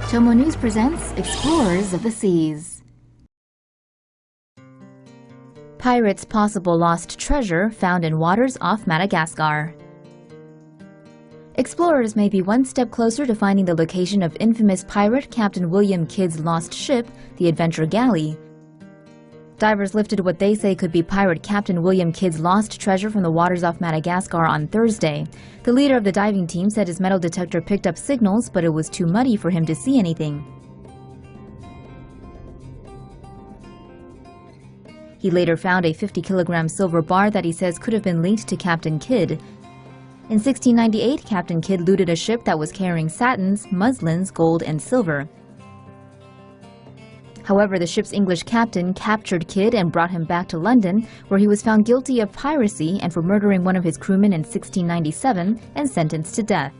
TomoNews presents Explorers of the Seas. Pirates' possible lost treasure found in waters off Madagascar. Explorers may be one step closer to finding the location of infamous pirate Captain William Kidd's lost ship, the Adventure Galley. Divers lifted what they say could be pirate Captain William Kidd's lost treasure from the waters off Madagascar on Thursday. The leader of the diving team said his metal detector picked up signals, but it was too muddy for him to see anything. He later found a 50-kilogram silver bar that he says could have been linked to Captain Kidd. In 1698, Captain Kidd looted a ship that was carrying satins, muslins, gold, and silver. However, the ship's English captain captured Kidd and brought him back to London, where he was found guilty of piracy and for murdering one of his crewmen in 1697 and sentenced to death.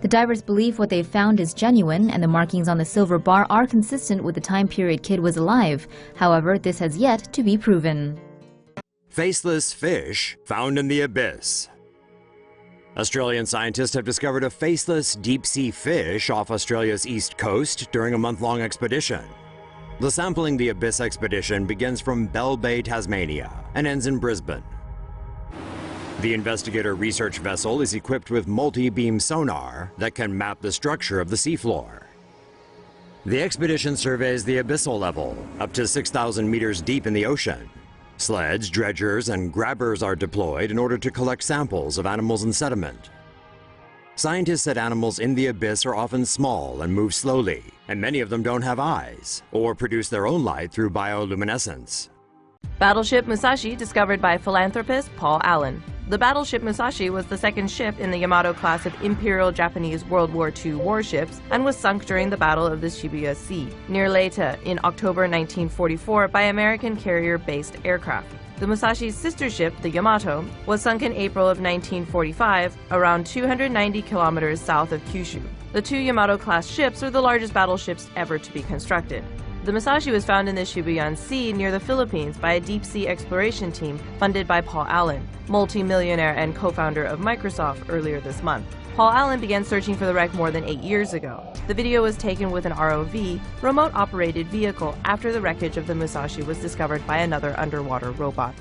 The divers believe what they've found is genuine, and the markings on the silver bar are consistent with the time period Kidd was alive. However, this has yet to be proven. Faceless fish found in the abyss. Australian scientists have discovered a faceless deep-sea fish off Australia's east coast during a month-long expedition. The Sampling the Abyss expedition begins from Bell Bay, Tasmania, and ends in Brisbane. The investigator research vessel is equipped with multi-beam sonar that can map the structure of the seafloor. The expedition surveys the abyssal level, up to 6,000 meters deep in the ocean. Sleds, dredgers, and grabbers are deployed in order to collect samples of animals and sediment. Scientists said animals in the abyss are often small and move slowly, and many of them don't have eyes, or produce their own light through bioluminescence. Battleship Musashi discovered by philanthropist Paul Allen. The battleship Musashi was the second ship in the Yamato class of Imperial Japanese World War II warships and was sunk during the Battle of the Shibuya Sea, near Leyte, in October 1944 by American carrier-based aircraft. The Musashi's sister ship, the Yamato, was sunk in April of 1945, around 290 kilometers south of Kyushu. The two Yamato-class ships are the largest battleships ever to be constructed. The Musashi was found in the Shibuyan Sea near the Philippines by a deep-sea exploration team funded by Paul Allen, multi-millionaire and co-founder of Microsoft, earlier this month. Paul Allen began searching for the wreck more than 8 years ago. The video was taken with an ROV, remote-operated vehicle, after the wreckage of the Musashi was discovered by another underwater robot.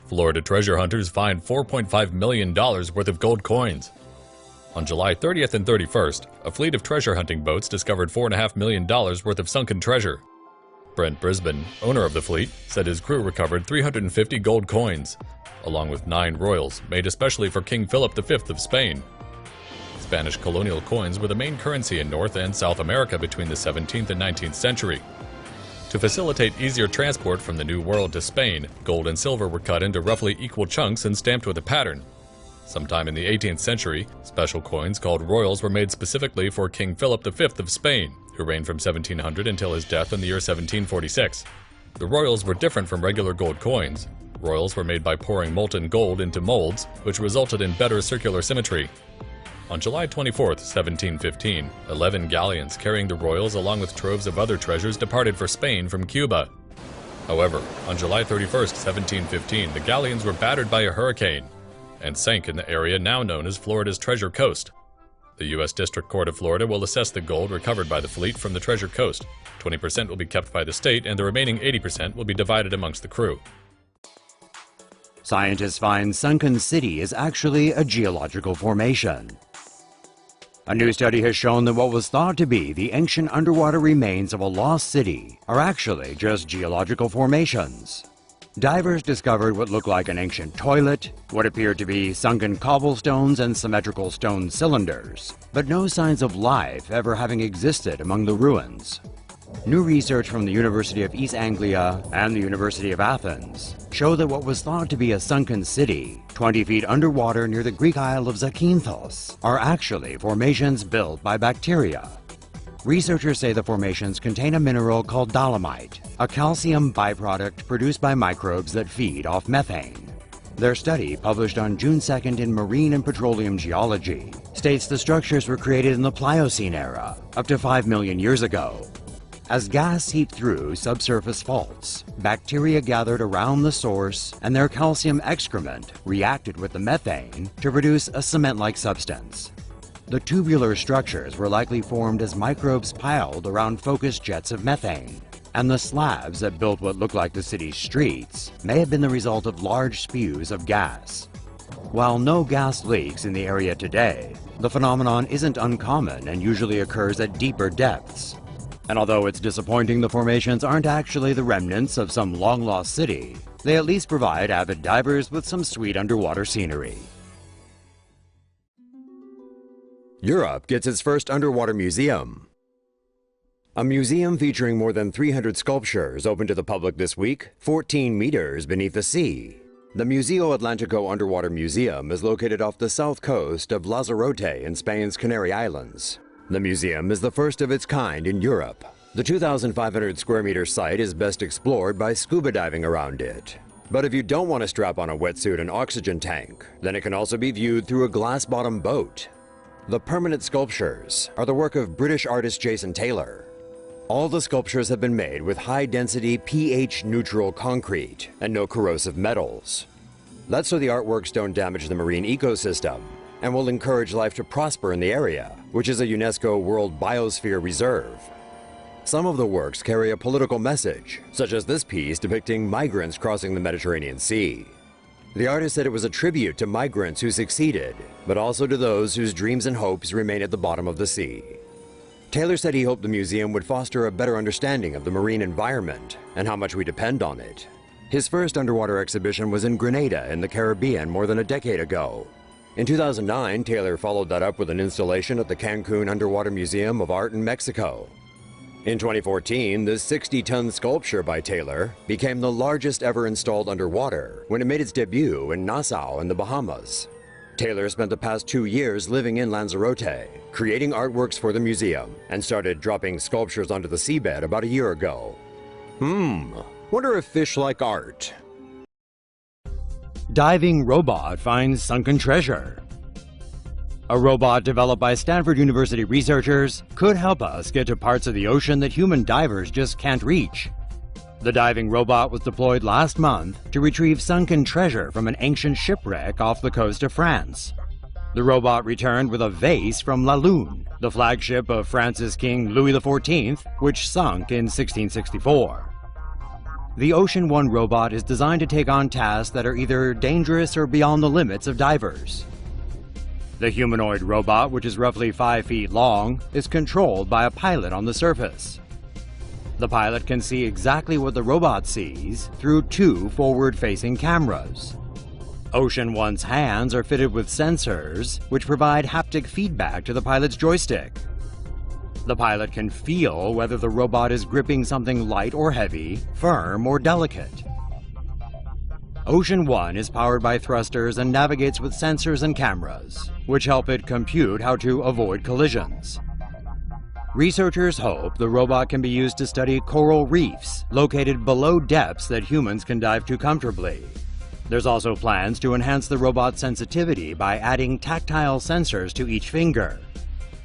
Florida treasure hunters find $4.5 million worth of gold coins. On July 30th and 31st, a fleet of treasure hunting boats discovered $4.5 million worth of sunken treasure. Brent Brisbane, owner of the fleet, said his crew recovered 350 gold coins, along with 9 royals made especially for King Philip V of Spain. Spanish colonial coins were the main currency in North and South America between the 17th and 19th century. To facilitate easier transport from the New World to Spain, gold and silver were cut into roughly equal chunks and stamped with a pattern. Sometime in the 18th century, special coins called royals were made specifically for King Philip V of Spain, who reigned from 1700 until his death in the year 1746. The royals were different from regular gold coins. Royals were made by pouring molten gold into molds, which resulted in better circular symmetry. On July 24, 1715, 11 galleons carrying the royals along with troves of other treasures departed for Spain from Cuba. However, on July 31, 1715, the galleons were battered by a hurricane and sank in the area now known as Florida's Treasure Coast. The U.S. District Court of Florida will assess the gold recovered by the fleet from the Treasure Coast. 20% will be kept by the state, and the remaining 80% will be divided amongst the crew. Scientists find sunken city is actually a geological formation. A new study has shown that what was thought to be the ancient underwater remains of a lost city are actually just geological formations. Divers discovered what looked like an ancient toilet, what appeared to be sunken cobblestones and symmetrical stone cylinders, but no signs of life ever having existed among the ruins. New research from the University of East Anglia and the University of Athens show that what was thought to be a sunken city, 20 feet underwater near the Greek isle of Zakynthos, are actually formations built by bacteria. Researchers say the formations contain a mineral called dolomite, a calcium byproduct produced by microbes that feed off methane. Their study, published on June 2nd in Marine and Petroleum Geology, states the structures were created in the Pliocene era, up to 5 million years ago. As gas seeped through subsurface faults, bacteria gathered around the source and their calcium excrement reacted with the methane to produce a cement-like substance. The tubular structures were likely formed as microbes piled around focused jets of methane, and the slabs that built what looked like the city's streets may have been the result of large spews of gas. While no gas leaks in the area today, the phenomenon isn't uncommon and usually occurs at deeper depths. And although it's disappointing the formations aren't actually the remnants of some long-lost city, they at least provide avid divers with some sweet underwater scenery. Europe gets its first underwater museum. A museum featuring more than 300 sculptures opened to the public this week, 14 meters beneath the sea. The Museo Atlántico Underwater Museum is located off the south coast of Lanzarote in Spain's Canary Islands. The museum is the first of its kind in Europe. The 2,500 square meter site is best explored by scuba diving around it. But if you don't want to strap on a wetsuit and oxygen tank, then it can also be viewed through a glass-bottom boat. The permanent sculptures are the work of British artist Jason Taylor. All the sculptures have been made with high-density pH-neutral concrete and no corrosive metals. That's so the artworks don't damage the marine ecosystem and will encourage life to prosper in the area, which is a UNESCO World Biosphere Reserve. Some of the works carry a political message, such as this piece depicting migrants crossing the Mediterranean Sea. The artist said it was a tribute to migrants who succeeded, but also to those whose dreams and hopes remain at the bottom of the sea. Taylor said he hoped the museum would foster a better understanding of the marine environment and how much we depend on it. His first underwater exhibition was in Grenada in the Caribbean more than a decade ago. In 2009, Taylor followed that up with an installation at the Cancun Underwater Museum of Art in Mexico. In 2014, this 60-ton sculpture by Taylor became the largest ever installed underwater when it made its debut in Nassau in the Bahamas. Taylor spent the past 2 years living in Lanzarote, creating artworks for the museum, and started dropping sculptures onto the seabed about a year ago. Wonder if fish like art. Diving robot finds sunken treasure. A robot developed by Stanford University researchers could help us get to parts of the ocean that human divers just can't reach. The diving robot was deployed last month to retrieve sunken treasure from an ancient shipwreck off the coast of France. The robot returned with a vase from La Lune, the flagship of France's King Louis XIV, which sunk in 1664. The Ocean One robot is designed to take on tasks that are either dangerous or beyond the limits of divers. The humanoid robot, which is roughly 5 feet long, is controlled by a pilot on the surface. The pilot can see exactly what the robot sees through 2 forward-facing cameras. Ocean One's hands are fitted with sensors, which provide haptic feedback to the pilot's joystick. The pilot can feel whether the robot is gripping something light or heavy, firm or delicate. Ocean One is powered by thrusters and navigates with sensors and cameras, which help it compute how to avoid collisions. Researchers hope the robot can be used to study coral reefs located below depths that humans can dive to comfortably. There's also plans to enhance the robot's sensitivity by adding tactile sensors to each finger.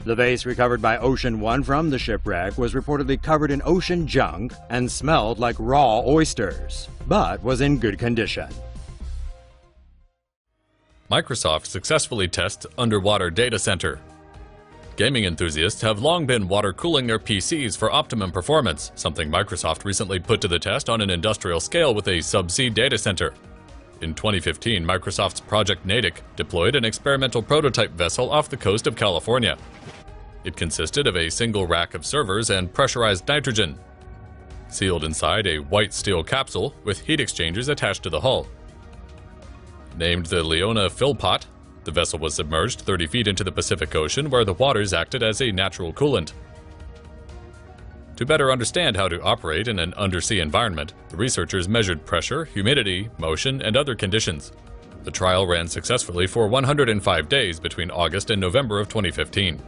The vase recovered by Ocean One from the shipwreck was reportedly covered in ocean junk and smelled like raw oysters, but was in good condition. Microsoft successfully tests underwater data center. Gaming enthusiasts have long been water cooling their PCs for optimum performance, something Microsoft recently put to the test on an industrial scale with a Subsea data center. In 2015, Microsoft's Project Natick deployed an experimental prototype vessel off the coast of California. It consisted of a single rack of servers and pressurized nitrogen, sealed inside a white steel capsule with heat exchangers attached to the hull. Named the Leona Philpott, the vessel was submerged 30 feet into the Pacific Ocean where the waters acted as a natural coolant. To better understand how to operate in an undersea environment, the researchers measured pressure, humidity, motion, and other conditions. The trial ran successfully for 105 days between August and November of 2015.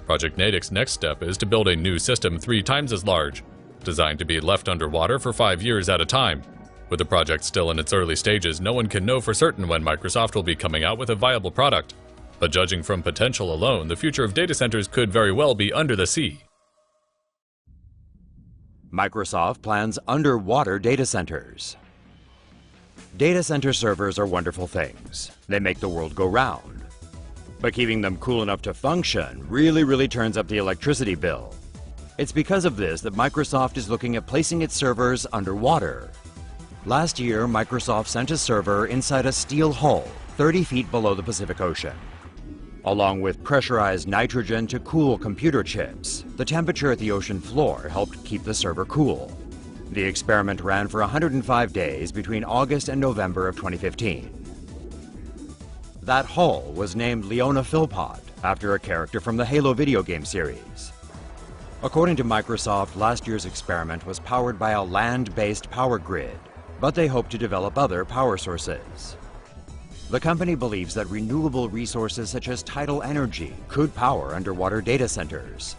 Project Natick's next step is to build a new system 3 times as large, designed to be left underwater for 5 years at a time. With the project still in its early stages, no one can know for certain when Microsoft will be coming out with a viable product. But judging from potential alone, the future of data centers could very well be under the sea. Microsoft plans underwater data centers. Data center servers are wonderful things. They make the world go round. But keeping them cool enough to function really turns up the electricity bill. It's because of this that Microsoft is looking at placing its servers underwater. Last year, Microsoft sent a server inside a steel hull 30 feet below the Pacific Ocean. Along with pressurized nitrogen to cool computer chips, the temperature at the ocean floor helped keep the server cool. The experiment ran for 105 days between August and November of 2015. That hull was named Leona Philpott, after a character from the Halo video game series. According to Microsoft, last year's experiment was powered by a land-based power grid, but they hope to develop other power sources. The company believes that renewable resources such as tidal energy could power underwater data centers.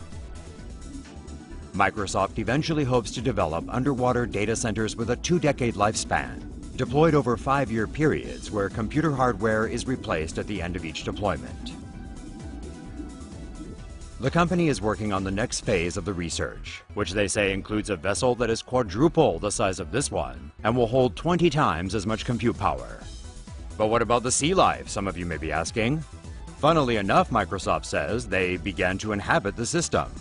Microsoft eventually hopes to develop underwater data centers with a 2-decade lifespan, deployed over 5-year periods where computer hardware is replaced at the end of each deployment. The company is working on the next phase of the research, which they say includes a vessel that is quadruple the size of this one and will hold 20 times as much compute power. But what about the sea life, some of you may be asking? Funnily enough, Microsoft says they began to inhabit the system.